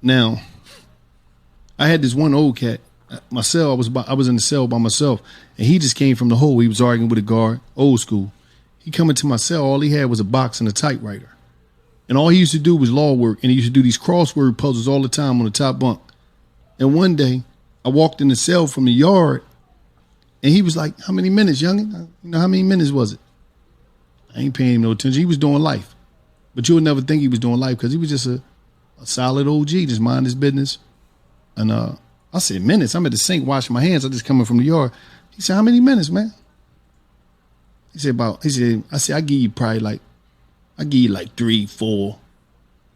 Now, I had this one old cat. My cell, I was in the cell by myself, and he just came from the hole. He was arguing with a guard, old school. He come into my cell. All he had was a box and a typewriter, and all he used to do was law work. And he used to do these crossword puzzles all the time on the top bunk. And one day, I walked in the cell from the yard, and he was like, "How many minutes, youngin? You know, how many minutes was it?" I ain't paying him no attention. He was doing life, but you would never think he was doing life because he was just a solid OG, just mind his business. And I said, minutes? I'm at the sink washing my hands. I just coming from the yard. He said, how many minutes, man? I said, I give you probably like 3, 4.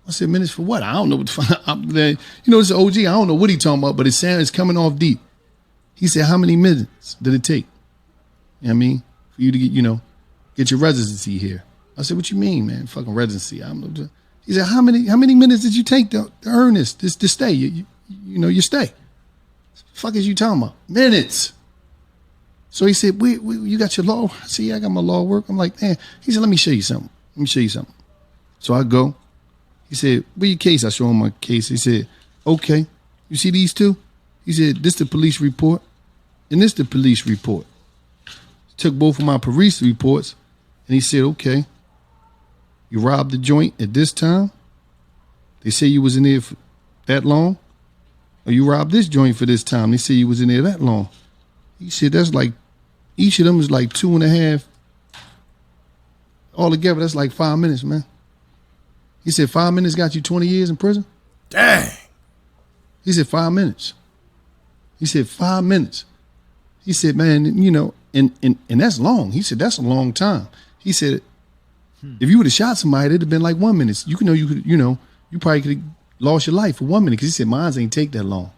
I said, minutes for what? I don't know what the fuck. You know, it's an OG. I don't know what he talking about, but it's coming off deep. He said, how many minutes did it take? You know what I mean? For you to get your residency here. I said, what you mean, man? Fucking residency. I don't know. He said, how many minutes did you take to earn this, to stay? You stay. The fuck is you talking about? Minutes. So he said, wait, you got your law? I said, yeah, I got my law work. I'm like, man. He said, let me show you something. So I go. He said, where your case? I show him my case. He said, okay. You see these two? He said, this the police report, and this the police report. Took both of my police reports, and he said, okay. You robbed the joint at this time? They say you was in there for that long? Or you robbed this joint for this time? They say you was in there that long. He said, that's like, each of them is like 2.5. Altogether, that's like 5 minutes, man. He said, 5 minutes got you 20 years in prison? Dang. He said, 5 minutes. He said, 5 minutes. He said, man, and that's long. He said, that's a long time. He said, if you would have shot somebody, it'd have been like 1 minute. You probably could have lost your life for 1 minute. Because he said, mine ain't take that long.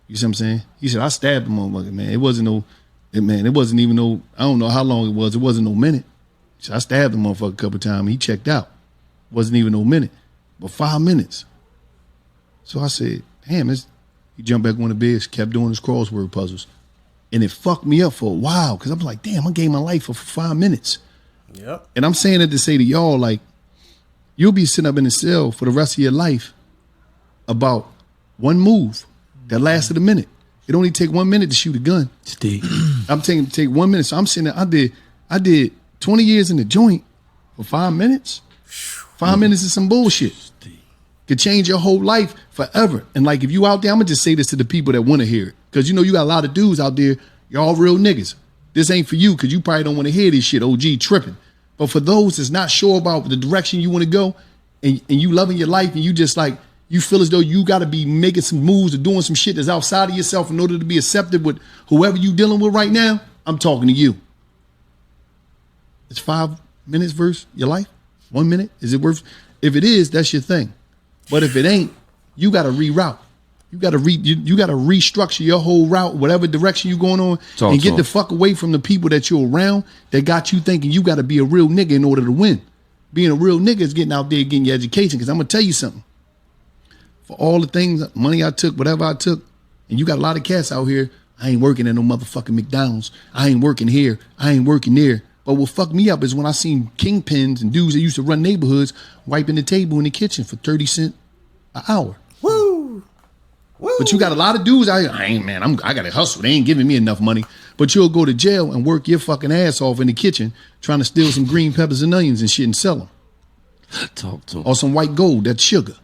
You see what I'm saying? He said, I stabbed the motherfucker, man. It wasn't even no, I don't know how long it was. It wasn't no minute. He said, I stabbed the motherfucker a couple of times. He checked out. Wasn't even no minute. But 5 minutes. So I said, damn, he jumped back on the bed, kept doing his crossword puzzles. And it fucked me up for a while. Because I'm like, damn, I gave my life for 5 minutes. Yep. And I'm saying it to say to y'all, like, you'll be sitting up in the cell for the rest of your life about one move that lasted a minute. It only take 1 minute to shoot a gun. Steve. I'm take 1 minute. So I'm sitting there, I did 20 years in the joint for 5 minutes. 5 minutes is some bullshit. Could change your whole life forever. And like, if you out there, I'm gonna just say this to the people that want to hear it. Because you got a lot of dudes out there, y'all real niggas. This ain't for you because you probably don't want to hear this shit, OG tripping. But for those that's not sure about the direction you want to go and you loving your life and you just like, you feel as though you got to be making some moves or doing some shit that's outside of yourself in order to be accepted with whoever you dealing with right now, I'm talking to you. It's 5 minutes versus your life? 1 minute? Is it worth? If it is, that's your thing. But if it ain't, you got to reroute. You got to restructure your whole route, whatever direction you're going on, and get the fuck away from the people that you're around that got you thinking you got to be a real nigga in order to win. Being a real nigga is getting out there getting your education. Because I'm gonna tell you something. For all the things, money I took, whatever I took, and you got a lot of cats out here. I ain't working at no motherfucking McDonald's. I ain't working here. I ain't working there. But what fucked me up is when I seen kingpins and dudes that used to run neighborhoods wiping the table in the kitchen for 30 cents an hour. Woo! Woo. But you got a lot of dudes out here. I got to hustle. They ain't giving me enough money. But you'll go to jail and work your fucking ass off in the kitchen trying to steal some green peppers and onions and shit and sell them. Talk to him. Or some white gold, that's sugar.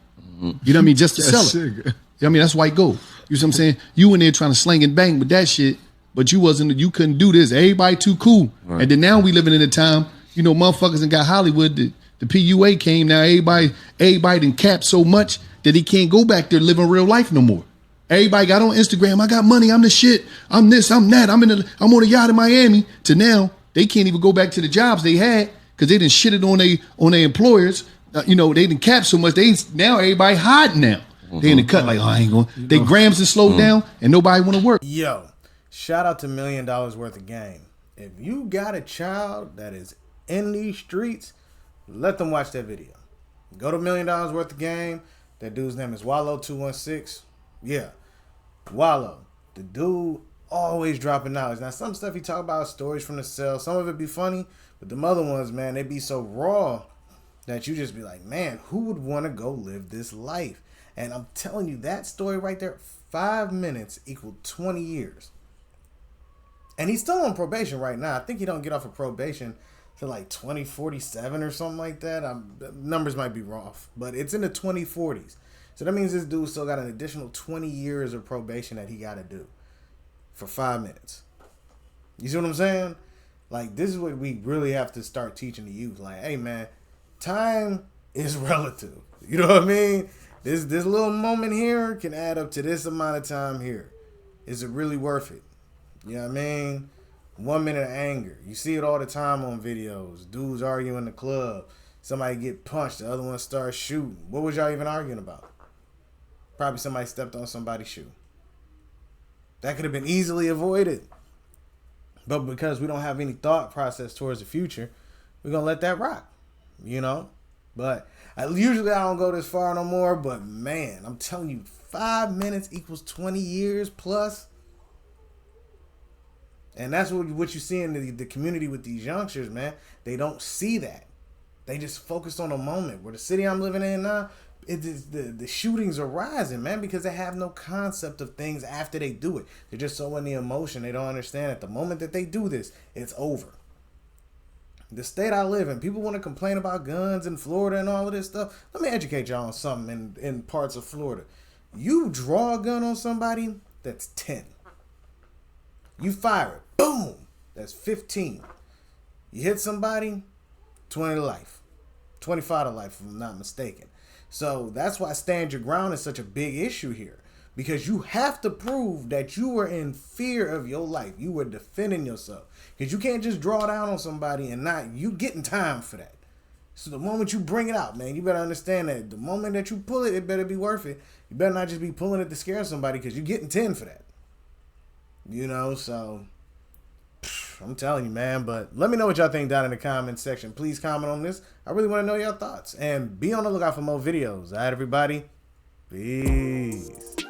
You know what I mean? Just to sell it. Sugar. You know what I mean? That's white gold. You know what I'm saying? You in there trying to slang and bang with that shit, but you couldn't do this. Everybody too cool. Right. And then now we living in a time, motherfuckers and got Hollywood. The PUA came. Now everybody done capped so much that he can't go back there living real life no more. Everybody got on Instagram. I got money. I'm the shit. I'm this. I'm that. I'm on a yacht in Miami. To now they can't even go back to the jobs they had because they done shitted on their employers. They done capped so much. Now everybody hiding now. They in the cut like, I ain't going. They grams and slowed down and nobody want to work. Yo, shout out to $1 million worth of game. If you got a child that is in these streets, let them watch that video. Go to $1 million worth of game. That dude's name is Wallow216. Yeah, Wallow. The dude always dropping knowledge. Now, some stuff he talk about stories from the cell. Some of it be funny, but the other ones, man, they be so raw. that you just be like, man, who would want to go live this life? And I'm telling you, that story right there, 5 minutes equaled 20 years. And he's still on probation right now. I think he don't get off of probation till like 2047 or something like that. Numbers might be off, but it's in the 2040s. So that means this dude still got an additional 20 years of probation that he got to do for 5 minutes. You see what I'm saying? Like, this is what we really have to start teaching the youth. Like, hey, man, time is relative. You know what I mean? This little moment here can add up to this amount of time here. Is it really worth it? You know what I mean? 1 minute of anger. You see it all the time on videos. Dudes arguing in the club. Somebody get punched. The other one starts shooting. What was y'all even arguing about? Probably somebody stepped on somebody's shoe. That could have been easily avoided. But because we don't have any thought process towards the future, we're going to let that rock. You know? But usually I don't go this far no more. But man, I'm telling you, 5 minutes equals 20 years plus. And that's what you see in the community with these youngsters, man. They don't see that. They just focus on a moment. Where the city I'm living in now, the shootings are rising, man, because they have no concept of things after they do it. They're just so in the emotion. They don't understand at the moment that they do this, it's over. The state I live in, people want to complain about guns in Florida and all of this stuff. Let me educate y'all on something in parts of Florida. You draw a gun on somebody, that's 10. You fire it, boom, that's 15. You hit somebody, 20 to life. 25 to life, if I'm not mistaken. So that's why stand your ground is such a big issue here. Because you have to prove that you were in fear of your life. You were defending yourself. Because you can't just draw down on somebody and not, you getting time for that. So the moment you bring it out, man, you better understand that the moment that you pull it, it better be worth it. You better not just be pulling it to scare somebody because you're getting 10 for that. You know, so I'm telling you, man. But let me know what y'all think down in the comments section. Please comment on this. I really want to know your thoughts. And be on the lookout for more videos. All right, everybody? Peace.